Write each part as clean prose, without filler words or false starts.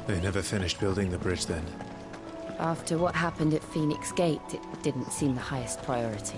They never finished building the bridge then. After what happened at Phoenix Gate, it didn't seem the highest priority.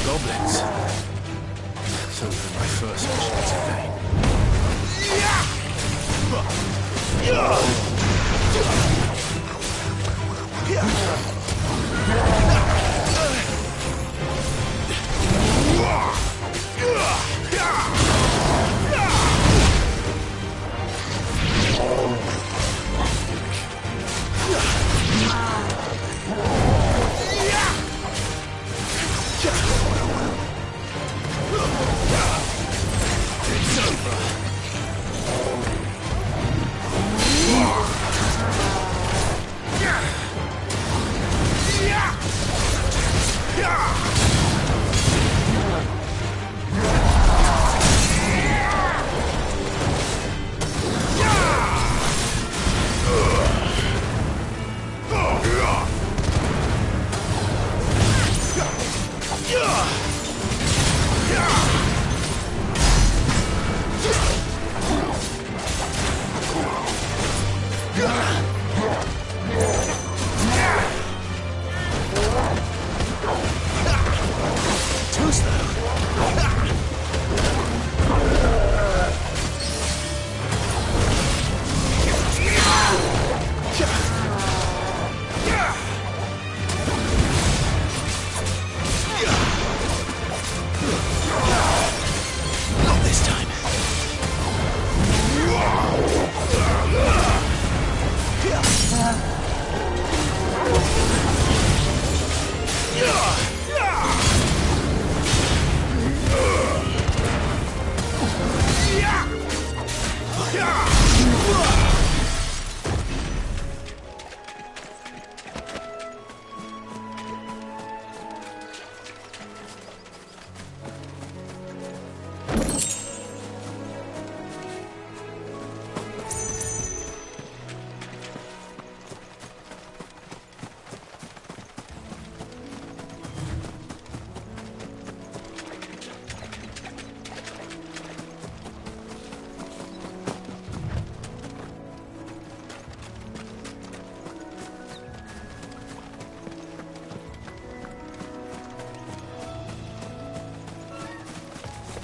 Goblins. Those were my first missions today.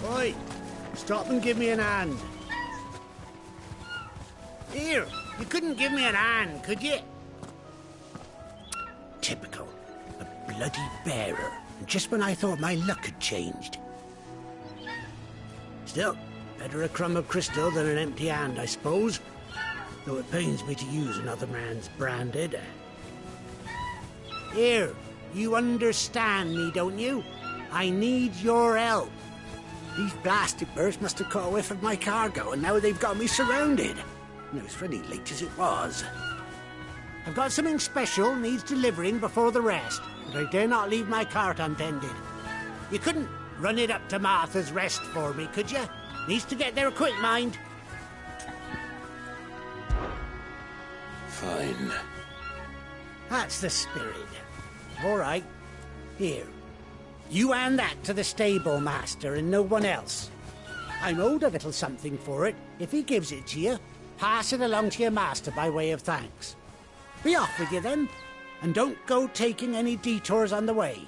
Oi! Stop and give me an hand. Here, you couldn't give me an hand, could you? Typical. A bloody bearer. Just when I thought my luck had changed. Still, better a crumb of crystal than an empty hand, I suppose. Though it pains me to use another man's branded. Here, You understand me, don't you? I need your help. These blasted birds must have caught a whiff of my cargo, and now they've got me surrounded. And it was pretty late as it was. I've got something special needs delivering before the rest, but I dare not leave my cart untended. You couldn't run it up to Martha's Rest for me, could you? Needs to get there quick, mind. Fine. That's the spirit. All right. Here. You hand that to the stable master and no one else. I'm owed a little something for it. If he gives it to you, pass it along to your master by way of thanks. Be off with you then, and don't go taking any detours on the way.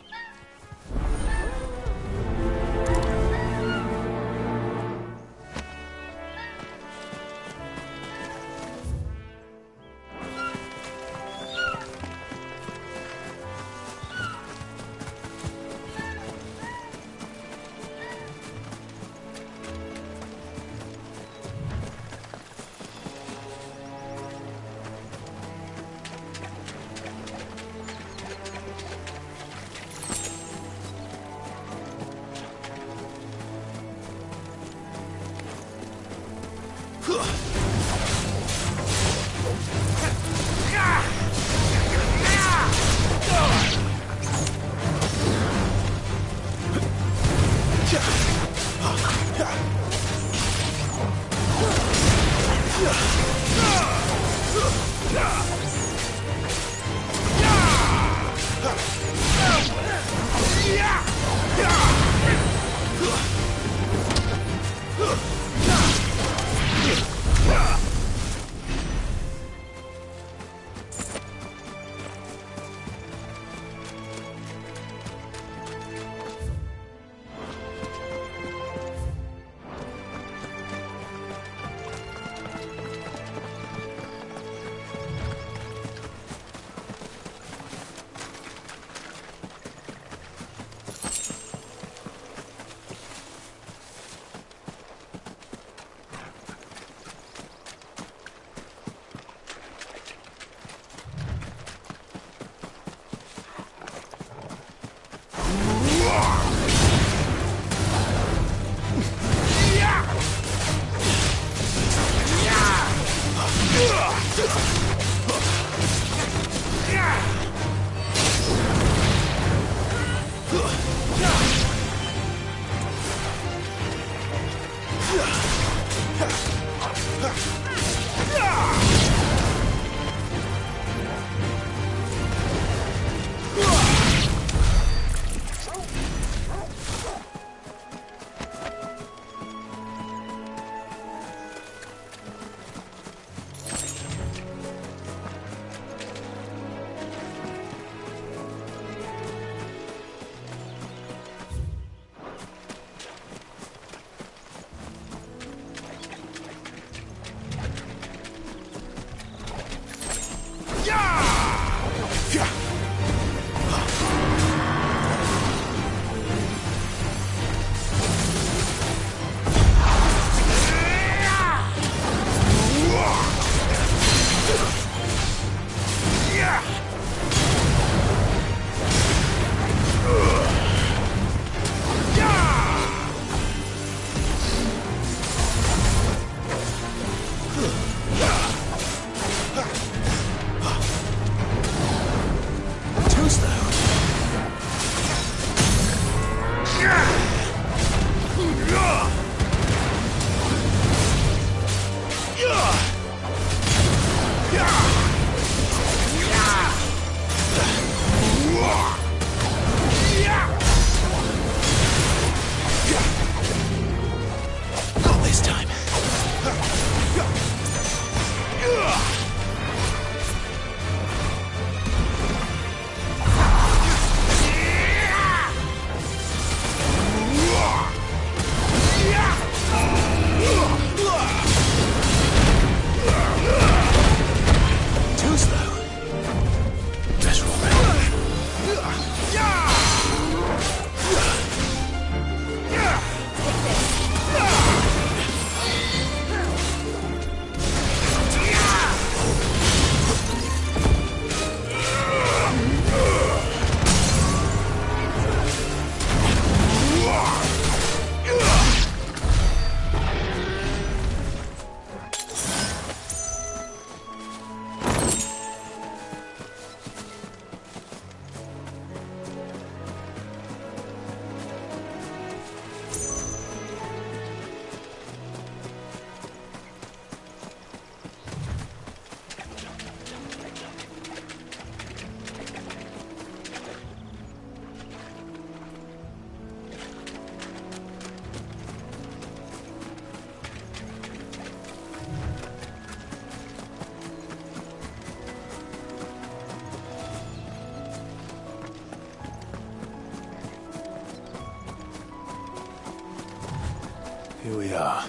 Here we are.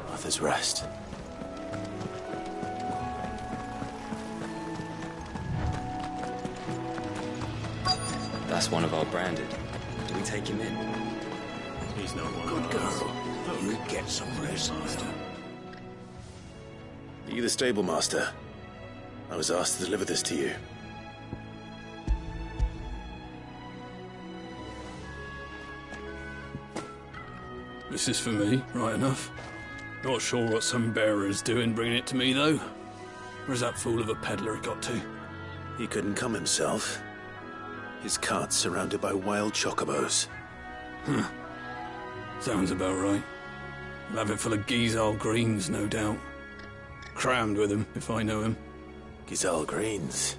Arthur's Rest. That's one of our branded. Do we take him in? He's not one Good of girl. ours. You get some rest, master. Are you the stable master? I was asked to deliver this to you. This is for me, right enough. Not sure what some bearer's doing bringing it to me, though. Where's that fool of a peddler got to? He couldn't come himself. His cart's surrounded by wild chocobos. Sounds about right. He'll have it full of Gizal greens, no doubt. Crammed with him, if I know him. Gizal greens.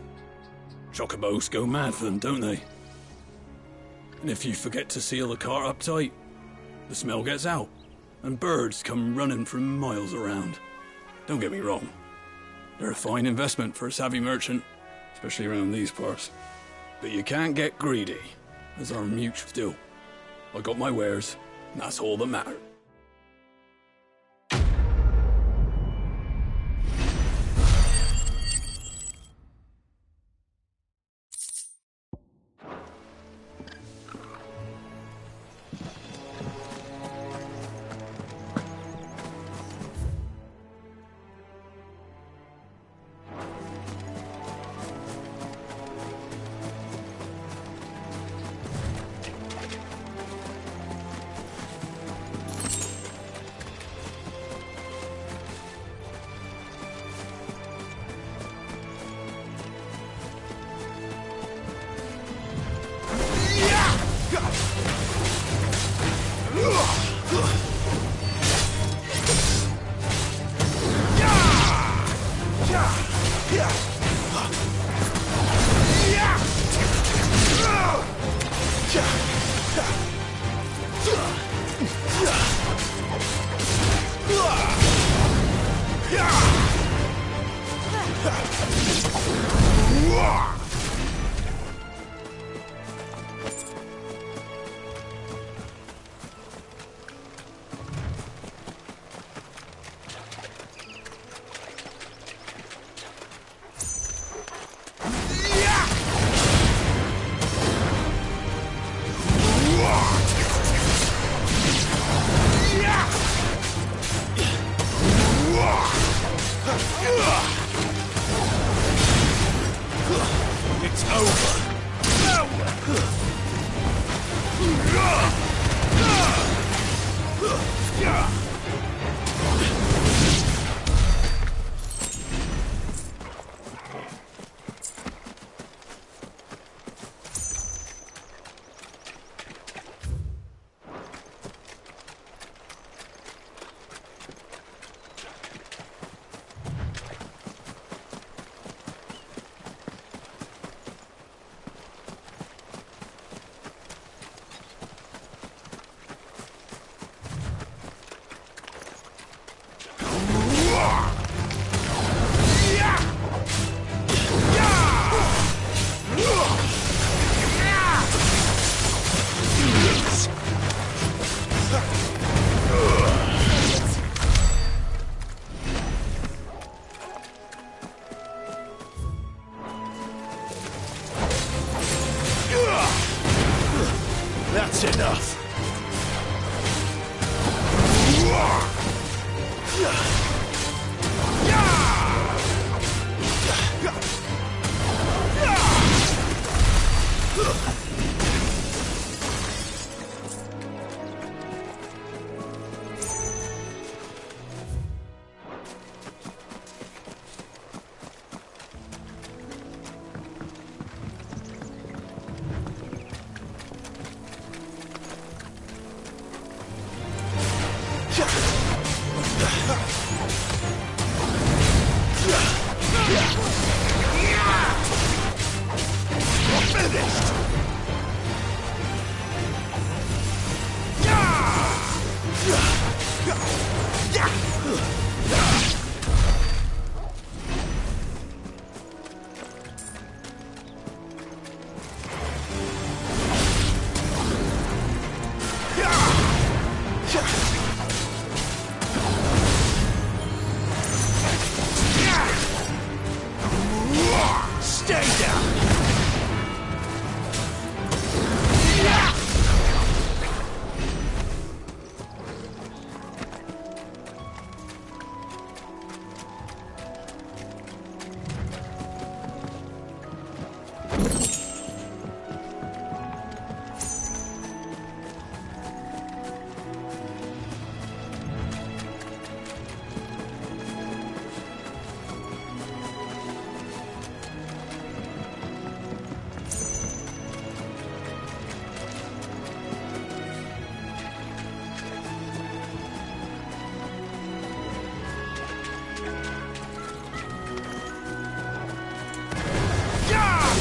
Chocobos go mad for them, don't they? And if you forget to seal the cart up tight, the smell gets out, and birds come running from miles around. Don't get me wrong. They're a fine investment for a savvy merchant, especially around these parts. But you can't get greedy, as our mute still. I got my wares, and that's all that matters.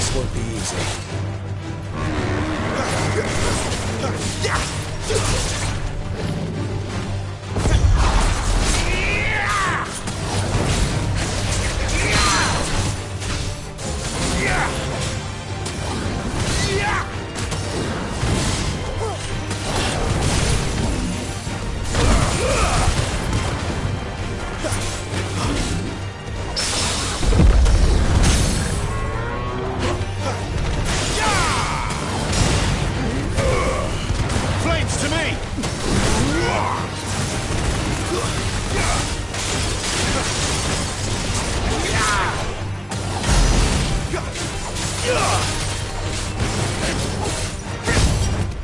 This won't be easy. Flames to me!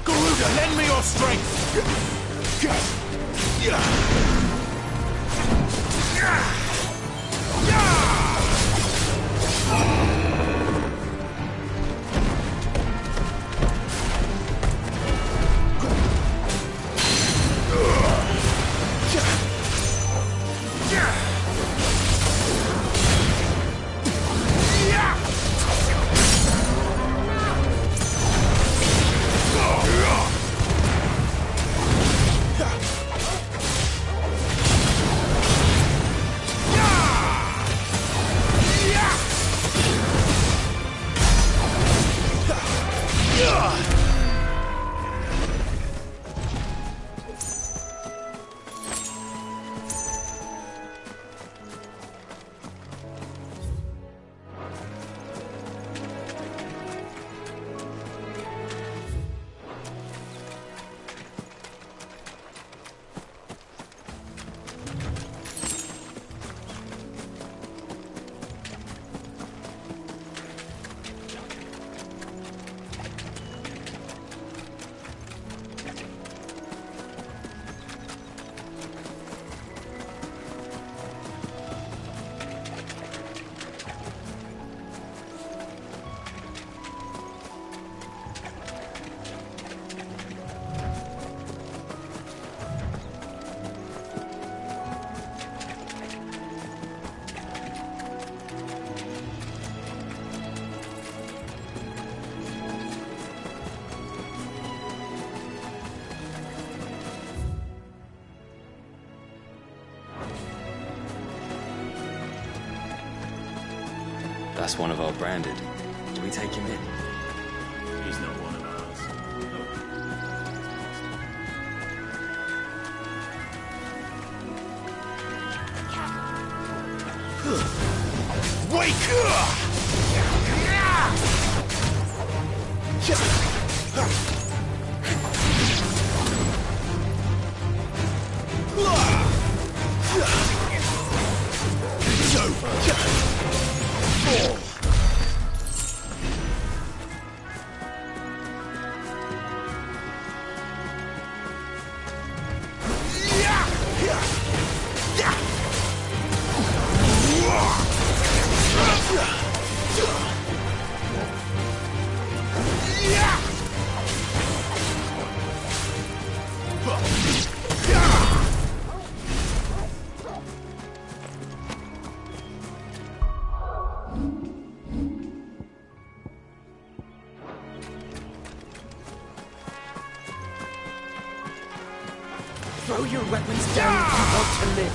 Garuda, lend me your strength! That's one of our branded. Do we take him in? He's not one of ours. Wake up! It's over. Throw your weapons down if you want to live.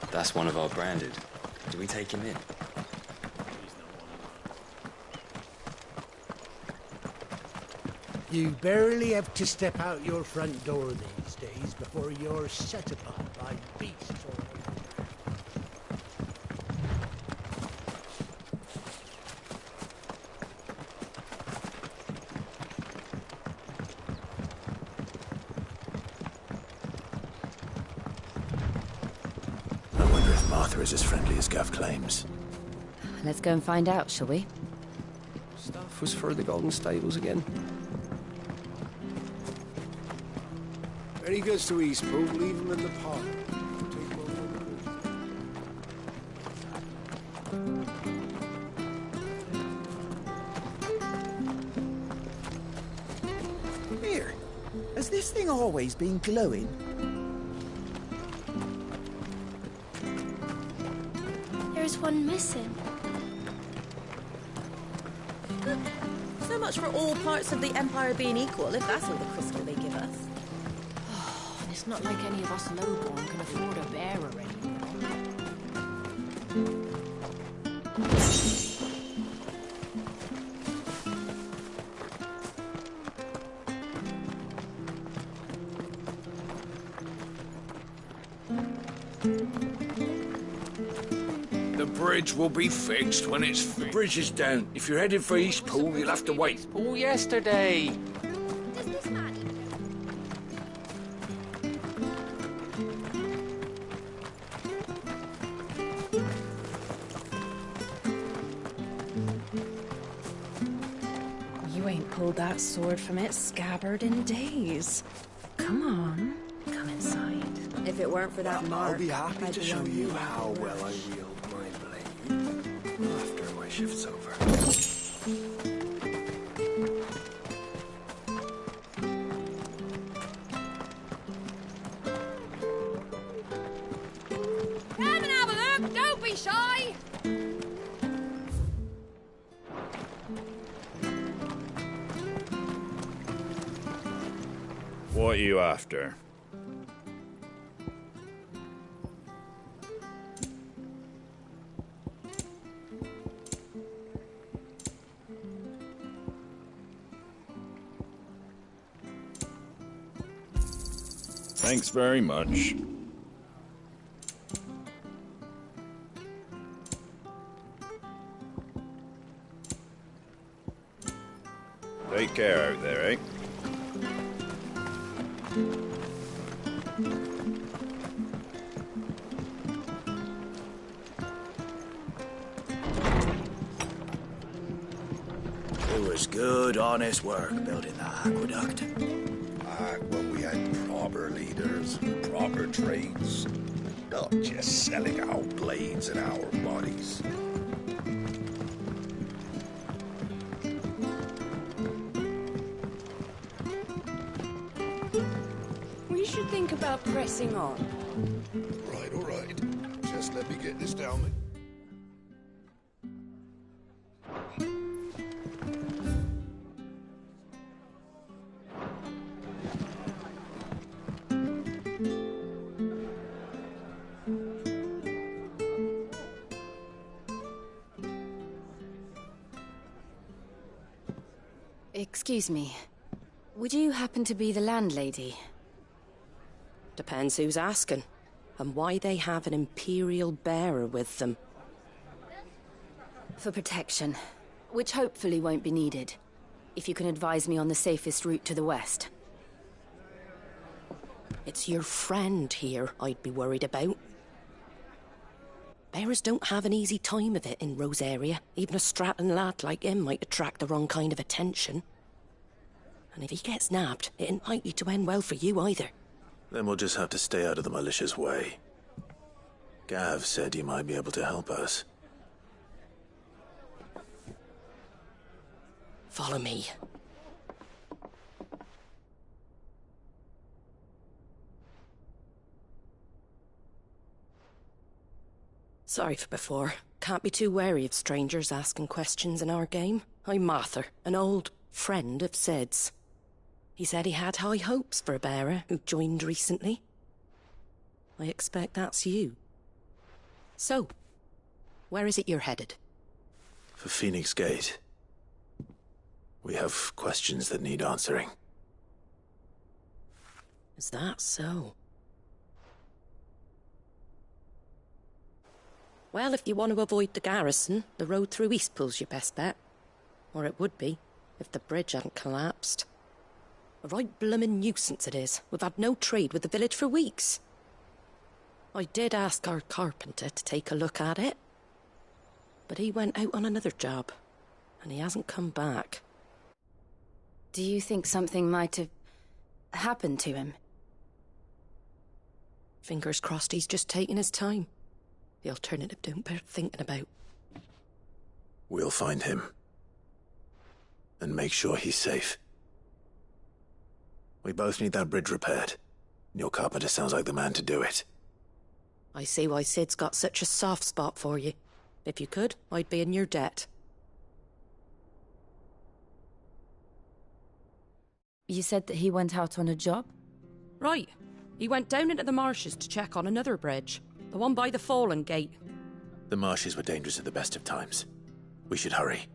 That's one of our branded. Do we take him in? You barely have to step out your front door these days before you're set upon by beasts all over. I wonder if Martha is as friendly as Gav claims. Let's go and find out, shall we? Stuff was for the Golden Stables again. When he goes to Eastpool, leave him in the park. Here, has this thing always been glowing? There's one missing. So much for all parts of the Empire being equal, if that's all the crystal they give us. And it's not like any of us lowborn can afford a bearer anymore. The bridge will be fixed when it's fixed. The bridge is down. If you're headed for Eastpool, you'll have to wait. Eastpool yesterday. Does this man You ain't pulled that sword from its scabbard in days. Come on, come inside. If it weren't for that mark, I'll be happy I'd to be show on you you. how well I wield my blade after my shift's over. Come and have a look! Don't be shy! What are you after? Thanks very much. Take care out there, eh? It was good, honest work building that aqueduct. Back when we had proper leaders, proper trades, not just selling our blades and our bodies. We should think about pressing on. Right, all right. Just let me get this down. Excuse me. Would you happen to be the landlady? Depends who's asking, and why they have an Imperial bearer with them. For protection, which hopefully won't be needed. If you can advise me on the safest route to the west. It's your friend here I'd be worried about. Bearers don't have an easy time of it in Rose area. Even a strapping lad like him might attract the wrong kind of attention. And if he gets nabbed, it ain't likely to end well for you either. Then we'll just have to stay out of the malicious way. Gav said he might be able to help us. Follow me. Sorry for before. Can't be too wary of strangers asking questions in our game. I'm Martha, an old friend of Sid's. He said he had high hopes for a bearer who joined recently. I expect that's you. So, where is it you're headed? For Phoenix Gate. We have questions that need answering. Is that so? Well, if you want to avoid the garrison, the road through Eastpool's your best bet. Or it would be, if the bridge hadn't collapsed. A right bloomin' nuisance it is. We've had no trade with the village for weeks. I did ask our carpenter to take a look at it. But he went out on another job, and he hasn't come back. Do you think something might have happened to him? Fingers crossed he's just taking his time. The alternative don't bear thinking about. We'll find him. And make sure he's safe. We both need that bridge repaired. Your carpenter sounds like the man to do it. I see why Sid's got such a soft spot for you. If you could, I'd be in your debt. You said that he went out on a job? Right. He went down into the marshes to check on another bridge. The one by the Fallen Gate. The marshes were dangerous at the best of times. We should hurry.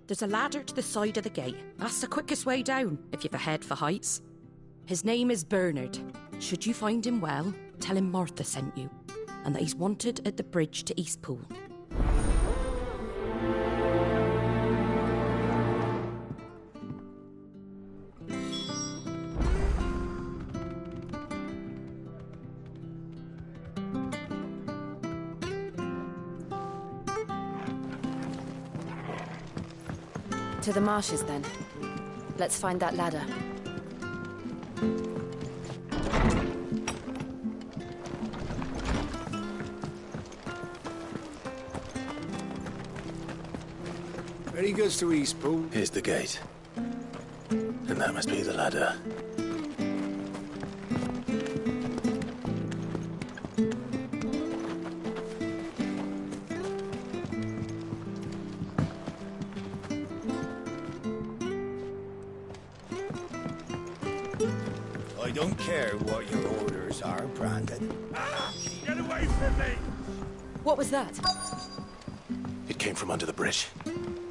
There's a ladder to the side of the gate. That's the quickest way down, if you've a head for heights. His name is Bernard. Should you find him well, tell him Martha sent you, and that he's wanted at the bridge to Eastpool. To the marshes, then. Let's find that ladder. Very good to Eastpool. Here's the gate. And that must be the ladder. I don't care what your orders are, Brandon. Get away from me! What was that? It came from under the bridge.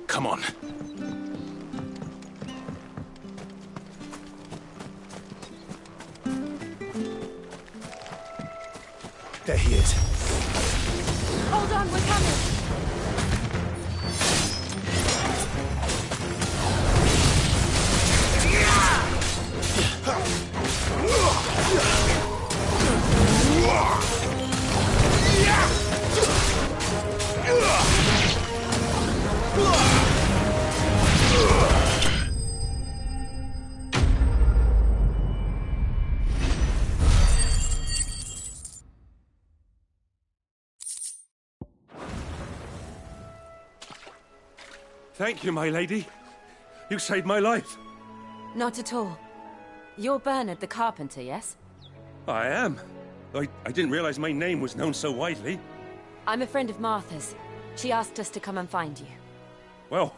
Come on. There he is. Hold on, we're coming! Thank you, my lady. You saved my life. Not at all. You're Bernard the carpenter, yes? I am. I didn't realize my name was known so widely. I'm a friend of Martha's. She asked us to come and find you. Well,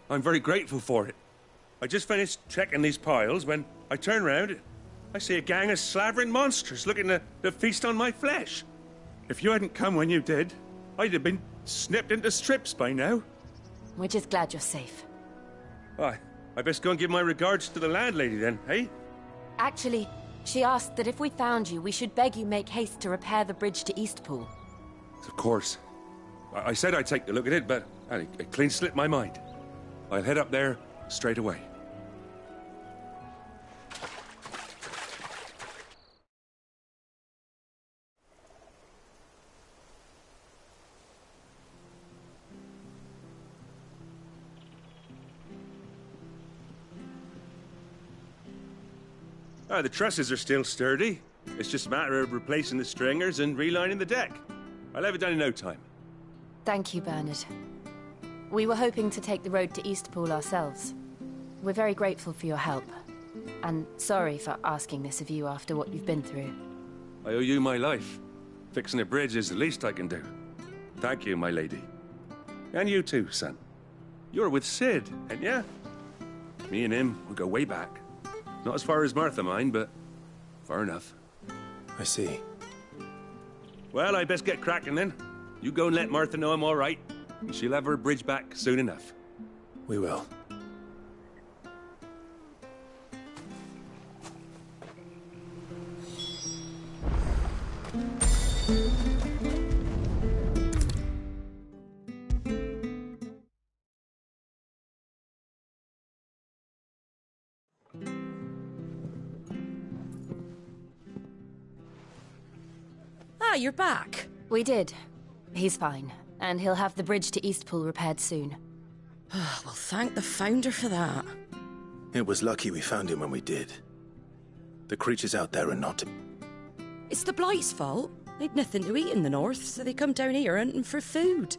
I'm very grateful for it. I just finished checking these piles when I turn round. I see a gang of slavering monsters looking to feast on my flesh. If you hadn't come when you did, I'd have been snipped into strips by now. We're just glad you're safe. I best go and give my regards to the landlady then, eh? Actually, she asked that if we found you, we should beg you make haste to repair the bridge to Eastpool. Of course. I said I'd take a look at it, but it clean slipped my mind. I'll head up there straight away. The trusses are still sturdy. It's just a matter of replacing the stringers and relining the deck. I'll have it done in no time. Thank you, Bernard. We were hoping to take the road to Eastpool ourselves. We're very grateful for your help. And sorry for asking this of you after what you've been through. I owe you my life. Fixing a bridge is the least I can do. Thank you, my lady. And you too, son. You're with Sid, ain't ya? Me and him, we go way back. Not as far as Martha, mind, but far enough. I see. Well, I best get cracking then. You go and let Martha know I'm all right, and she'll have her bridge back soon enough. We will. Ah, you're back. We did. He's fine, and he'll have the bridge to Eastpool repaired soon. Well, thank the Founder for that. It was lucky we found him when we did. The creatures out there are not... It's the Blight's fault. They'd nothing to eat in the north, so they come down here hunting for food.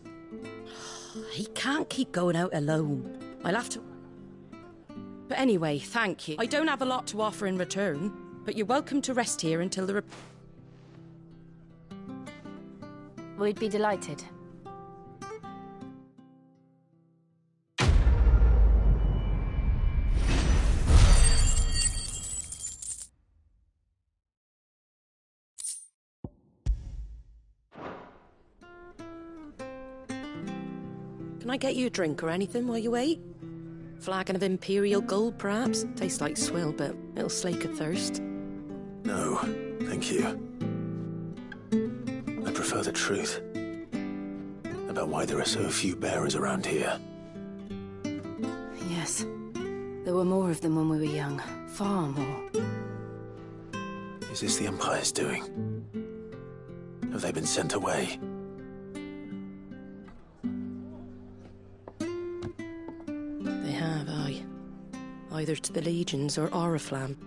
He can't keep going out alone. I'll have to... But anyway, thank you. I don't have a lot to offer in return, but you're welcome to rest here until the... We'd be delighted. Can I get you a drink or anything while you wait? Flagon of Imperial Gold, perhaps? Tastes like swill, but it'll slake a thirst. No, thank you. I prefer the truth. About why there are so few bearers around here. Yes. There were more of them when we were young. Far more. Is this the Empire's doing? Have they been sent away? They have, aye. Either to the Legions or Oriflamme.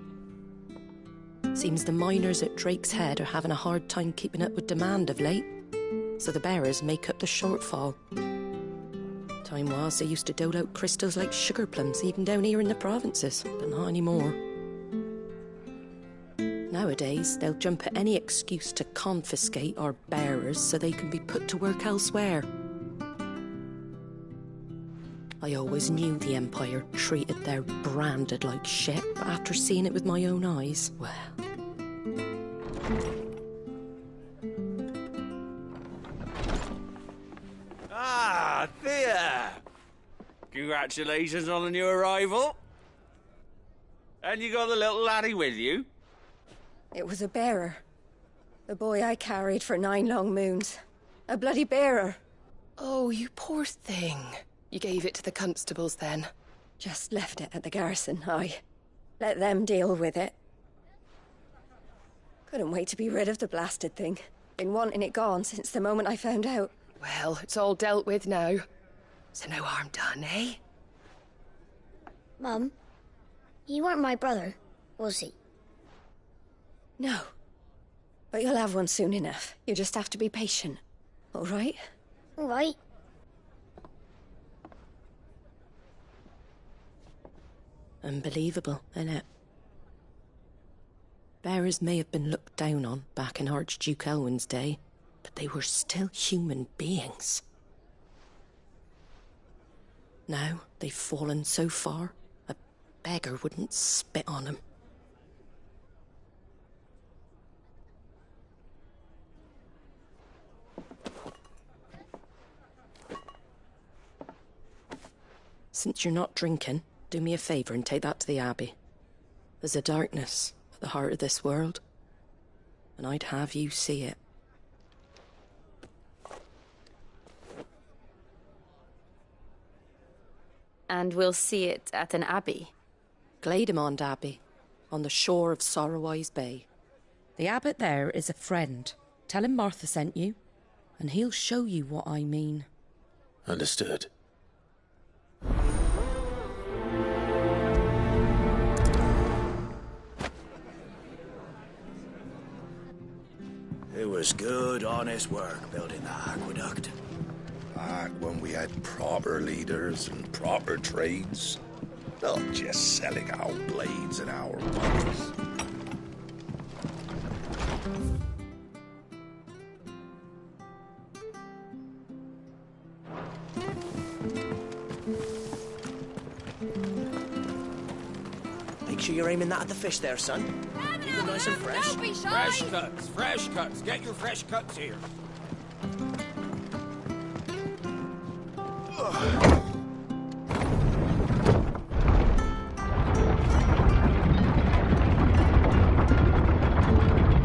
Seems the miners at Drake's Head are having a hard time keeping up with demand of late, so the bearers make up the shortfall. Time was they used to dole out crystals like sugar plums even down here in the provinces, but not anymore. Nowadays, they'll jump at any excuse to confiscate our bearers so they can be put to work elsewhere. I always knew the Empire treated their branded like shit, but after seeing it with my own eyes, well... Ah, Thea! Congratulations on the new arrival. And you got the little laddie with you? It was a bearer. The boy I carried for 9 long moons. A bloody bearer. Oh, you poor thing. You gave it to the constables, then? Just left it at the garrison, aye. Let them deal with it. Couldn't wait to be rid of the blasted thing. Been wanting it gone since the moment I found out. Well, it's all dealt with now. So no harm done, eh? Mum, you weren't my brother, was he? No. But you'll have one soon enough. You just have to be patient. All right? All right. Unbelievable, innit? Bearers may have been looked down on back in Archduke Elwin's day, but they were still human beings. Now they've fallen so far, a beggar wouldn't spit on them. Since you're not drinking, Do me a favour and take that to the Abbey. There's a darkness at the heart of this world, and I'd have you see it. And we'll see it at an abbey? Glademond Abbey, on the shore of Sorrowwise Bay. The abbot there is a friend. Tell him Martha sent you, and he'll show you what I mean. Understood. It was good, honest work building that aqueduct. Back when we had proper leaders and proper trades. Not just selling out blades and our bodies. Make sure you're aiming that at the fish there, son. Keep them nice and fresh. Don't be shy. Fresh cuts, fresh cuts. Get your fresh cuts here.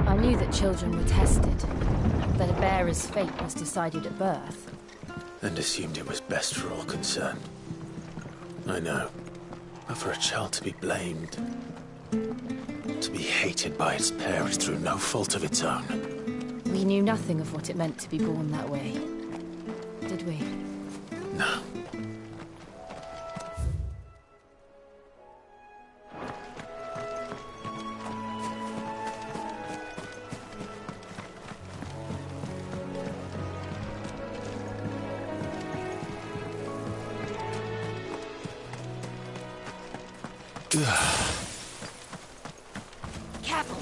I knew that children were tested, that a bearer's fate was decided at birth. And assumed it was best for all concerned. I know. But for a child to be blamed, to be hated by its parents through no fault of its own. We knew nothing of what it meant to be born that way, did we? No. Careful!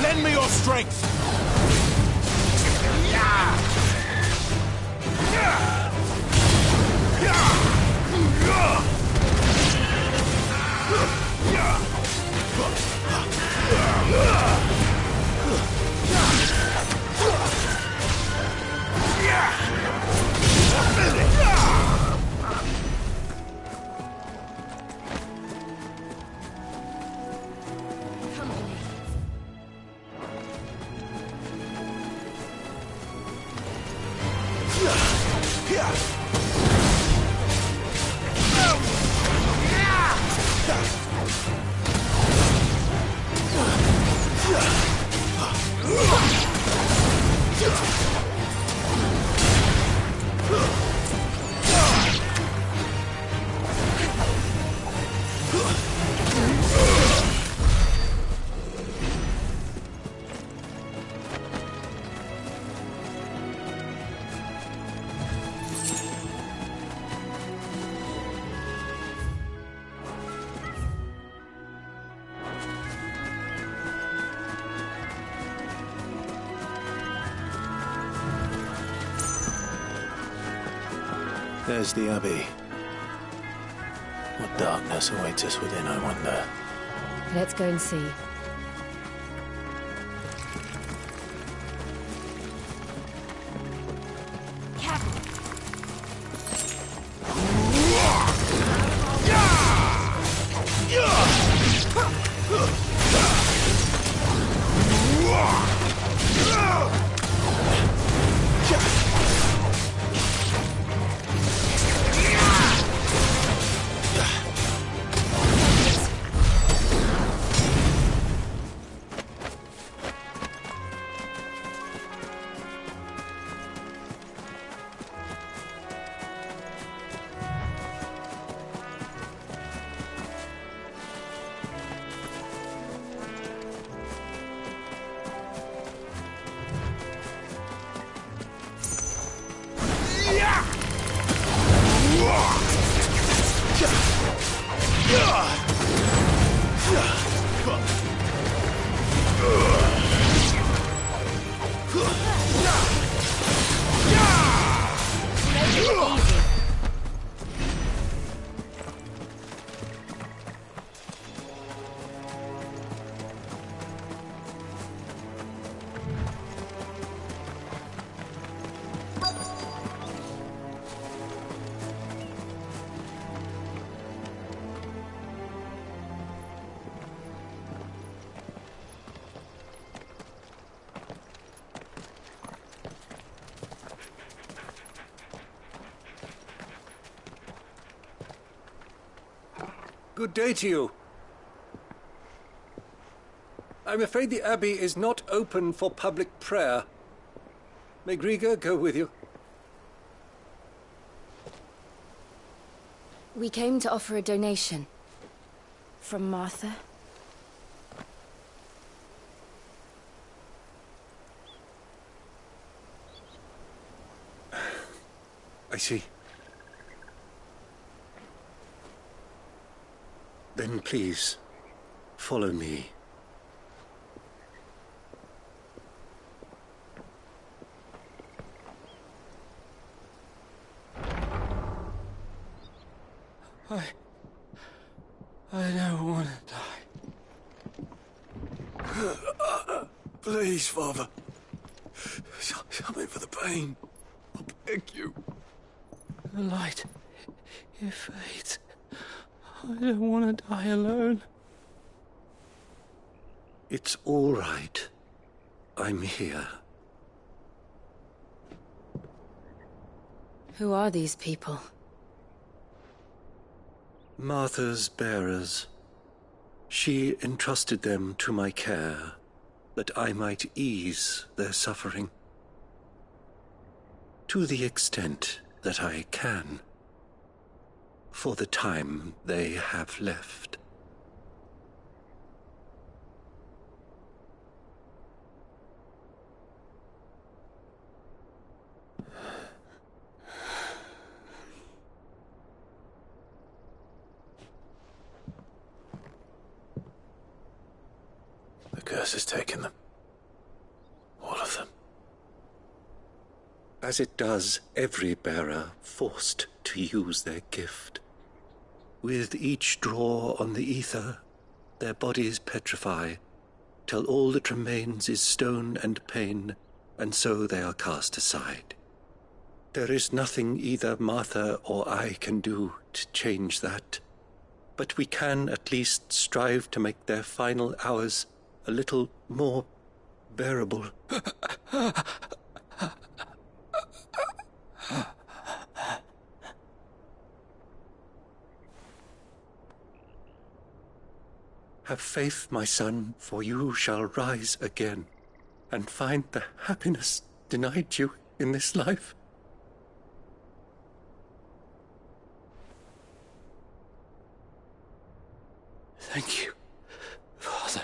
Lend me your strength! There's the Abbey. What darkness awaits us within, I wonder? Let's go and see. Good day to you. I'm afraid the Abbey is not open for public prayer. May Grieger go with you? We came to offer a donation. From Martha. I see. Then please, follow me. I don't want to die. Please, Father. Something for the pain. I beg you. The light, it fades. I don't want to die alone. It's all right. I'm here. Who are these people? Martha's bearers. She entrusted them to my care, that I might ease their suffering. To the extent that I can. For the time they have left. The curse has taken them. as it does every bearer forced to use their gift. With each draw on the ether, their bodies petrify, till all that remains is stone and pain, and so they are cast aside. There is nothing either Martha or I can do to change that, but we can at least strive to make their final hours a little more bearable. Have faith, my son, for you shall rise again, and find the happiness denied you in this life. Thank you, Father.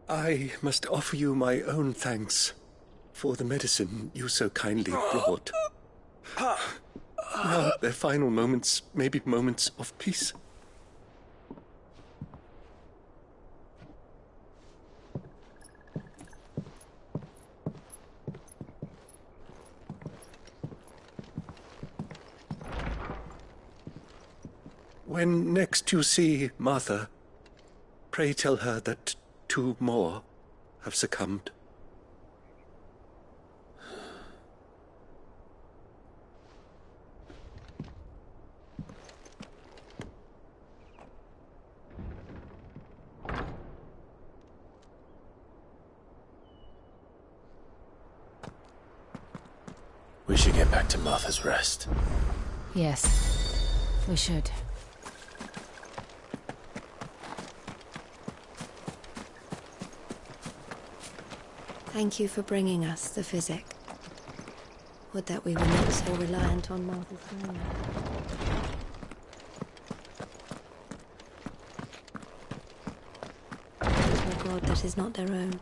I must offer you my own thanks for the medicine you so kindly brought. Now their final moments may be moments of peace. When next you see Martha, pray tell her that 2 more have succumbed. We should get back to Martha's Rest. Yes, we should. Thank you for bringing us the physic. Would that we were not so reliant on Martha's hand. To a god that is not their own.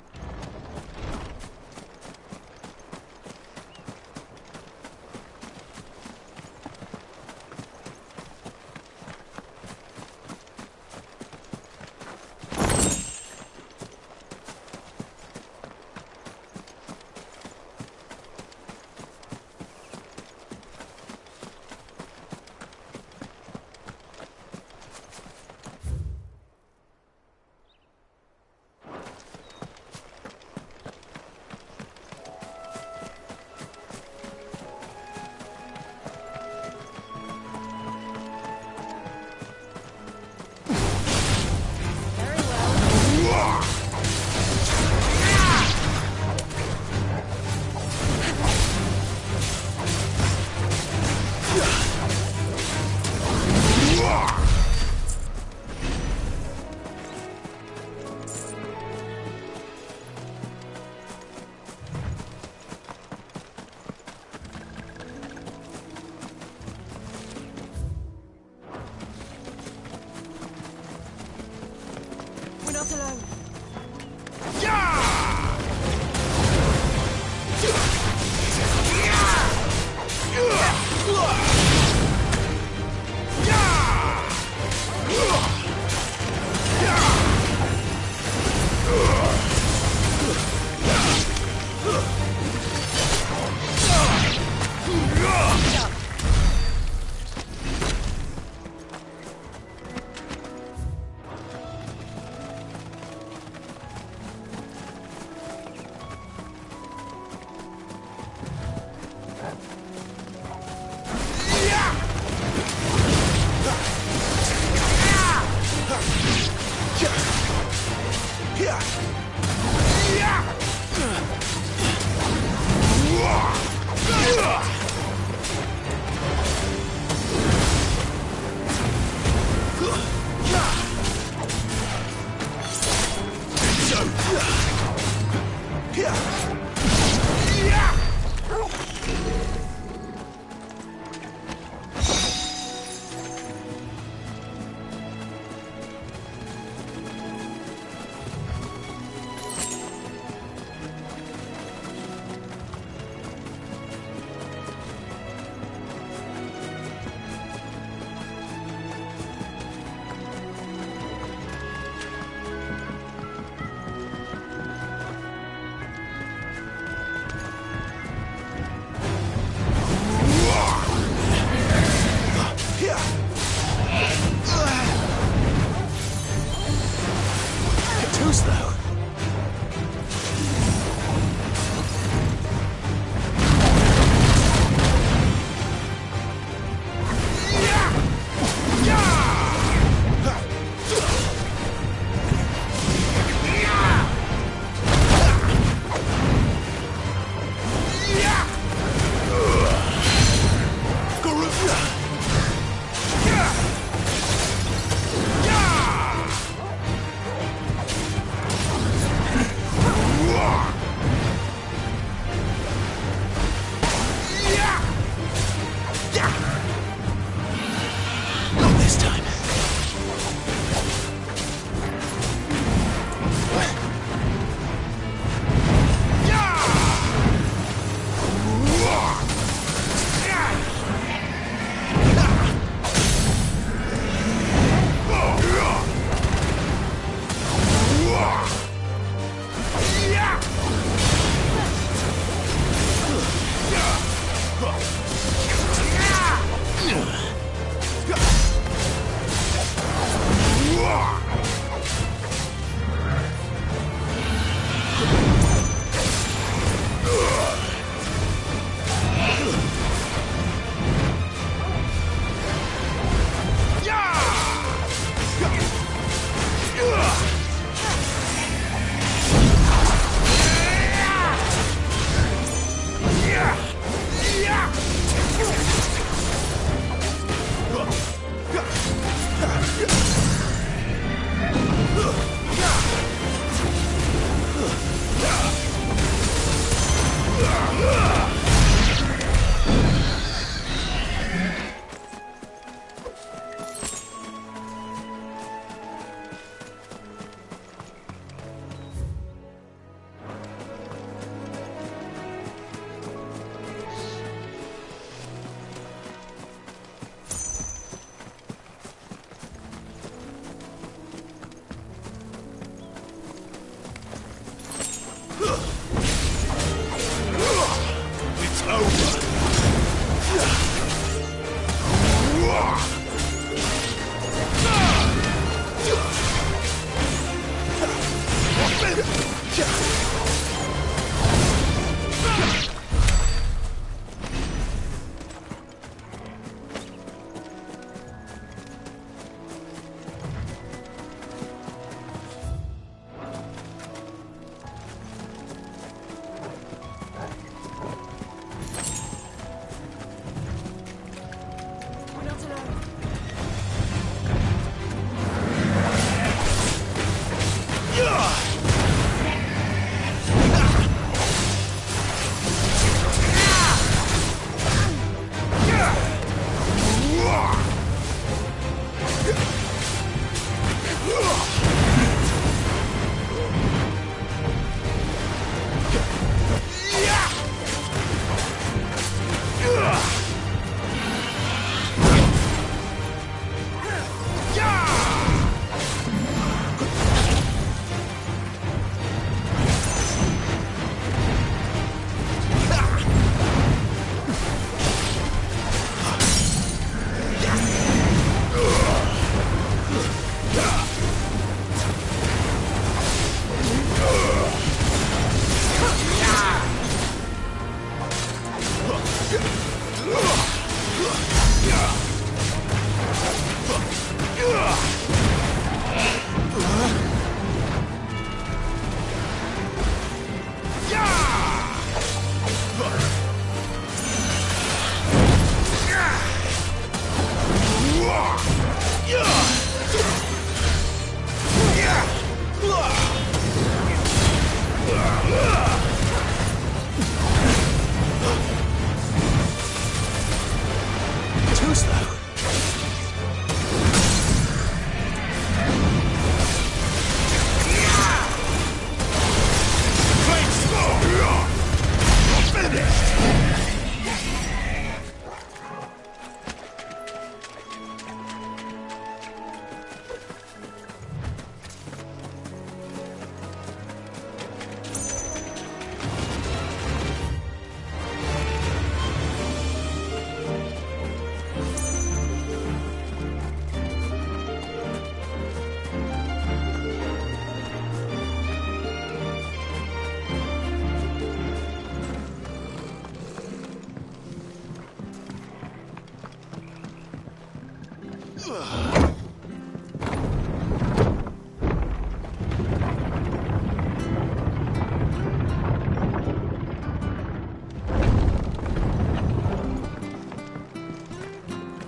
Not alone. Yeah!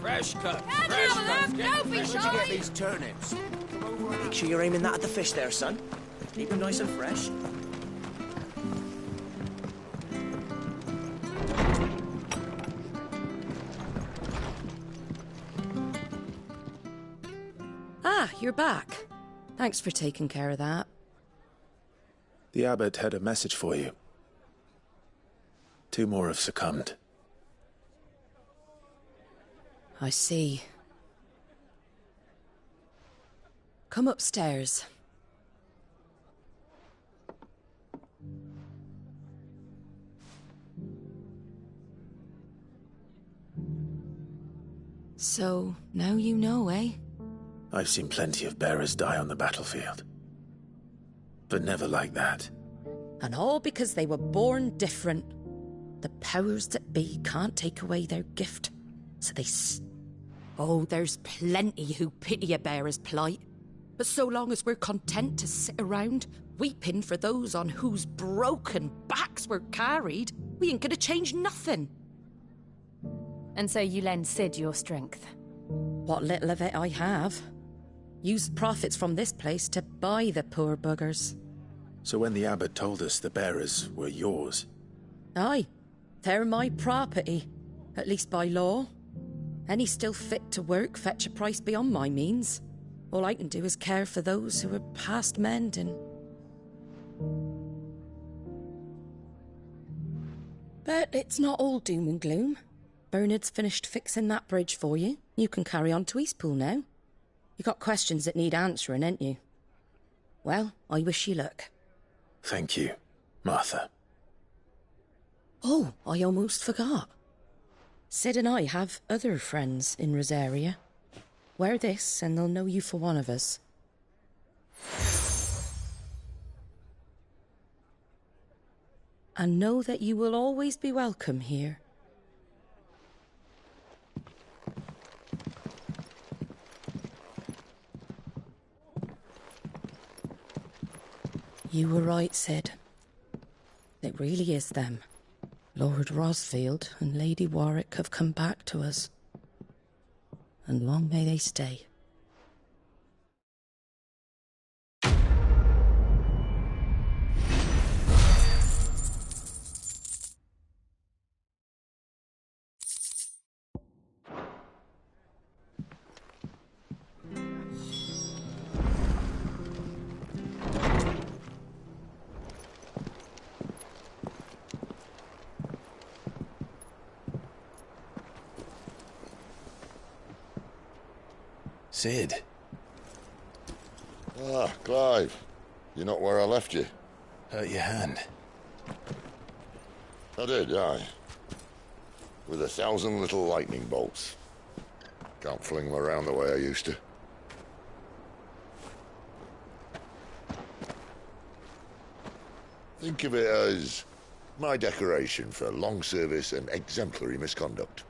Fresh cut. Where'd you get these turnips? Make sure you're aiming that at the fish there, son. Keep them nice and fresh. Ah, you're back. Thanks for taking care of that. The abbot had a message for you. 2 more have succumbed. I see. Come upstairs. So, now you know, eh? I've seen plenty of bearers die on the battlefield. But never like that. And all because they were born different. The powers that be can't take away their gift, so they Oh, there's plenty who pity a bearer's plight. But so long as we're content to sit around, weeping for those on whose broken backs we're carried, we ain't gonna change nothing. And so you lend Sid your strength? What little of it I have. Use profits from this place to buy the poor buggers. So when the abbot told us the bearers were yours... Aye, they're my property, at least by law. Any still fit to work fetch a price beyond my means. All I can do is care for those who are past mending. But it's not all doom and gloom. Bernard's finished fixing that bridge for you. You can carry on to Eastpool now. You got questions that need answering, ain't you? Well, I wish you luck. Thank you, Martha. Oh, I almost forgot. Sid and I have other friends in Rosaria. Wear this and they'll know you for one of us. And know that you will always be welcome here. You were right, Sid. It really is them. Lord Rosfield and Lady Warwick have come back to us. And long may they stay. Sid. Ah, Clive. You're not where I left you. Hurt your hand. I did, aye. With 1,000 little lightning bolts. Can't fling them around the way I used to. Think of it as my decoration for long service and exemplary misconduct.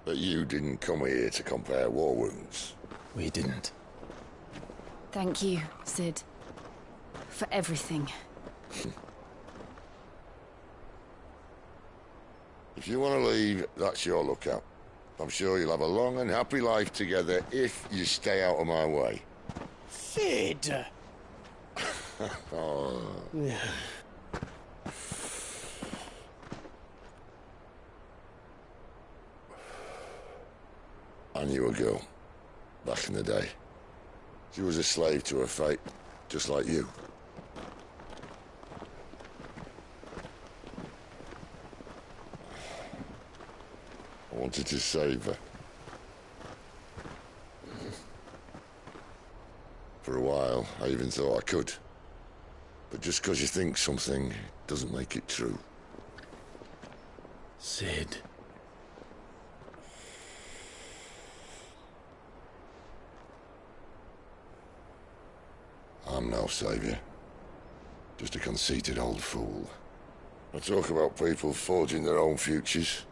But you didn't come here to compare war wounds. We didn't. Thank you, Sid. For everything. If you want to leave, that's your lookout. I'm sure you'll have a long and happy life together if you stay out of my way. Sid! Oh. I knew a girl, back in the day. She was a slave to her fate, just like you. I wanted to save her. For a while, I even thought I could. But just because you think something doesn't make it true. Sid. I'm no saviour. Just a conceited old fool. I talk about people forging their own futures.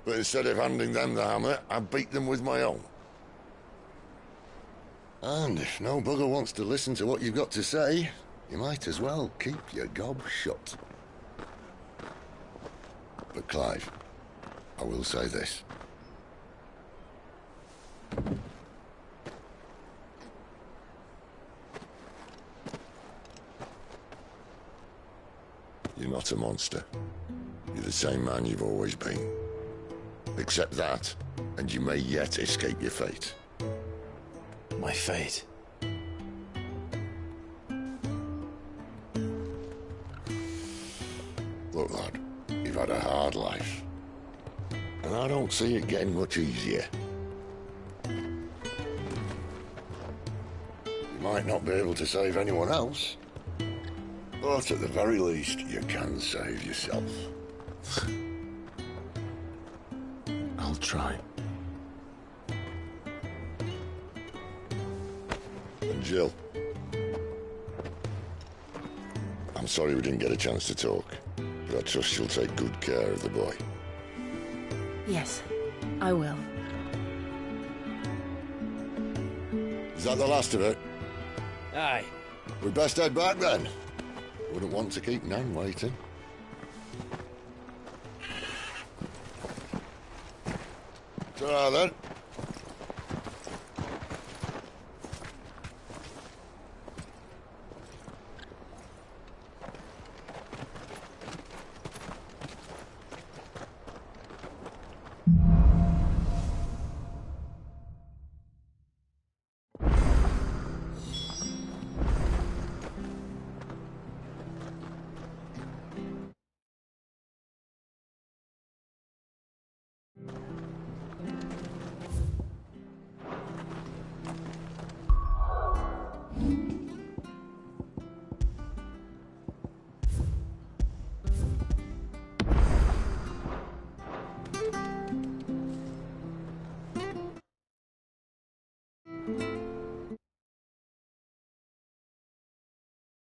But instead of handing them the hammer, I beat them with my own. And if no bugger wants to listen to what you've got to say, you might as well keep your gob shut. But Clive, I will say this. You're not a monster. You're the same man you've always been. Accept that, and you may yet escape your fate. My fate? Look, lad, you've had a hard life. And I don't see it getting much easier. You might not be able to save anyone else, but at the very least, you can save yourself. I'll try. And Jill, I'm sorry we didn't get a chance to talk, but I trust she'll take good care of the boy. Yes, I will. Is that the last of it? Aye. We'd best head back then. Wouldn't want to keep Nan waiting. Ta-ra then.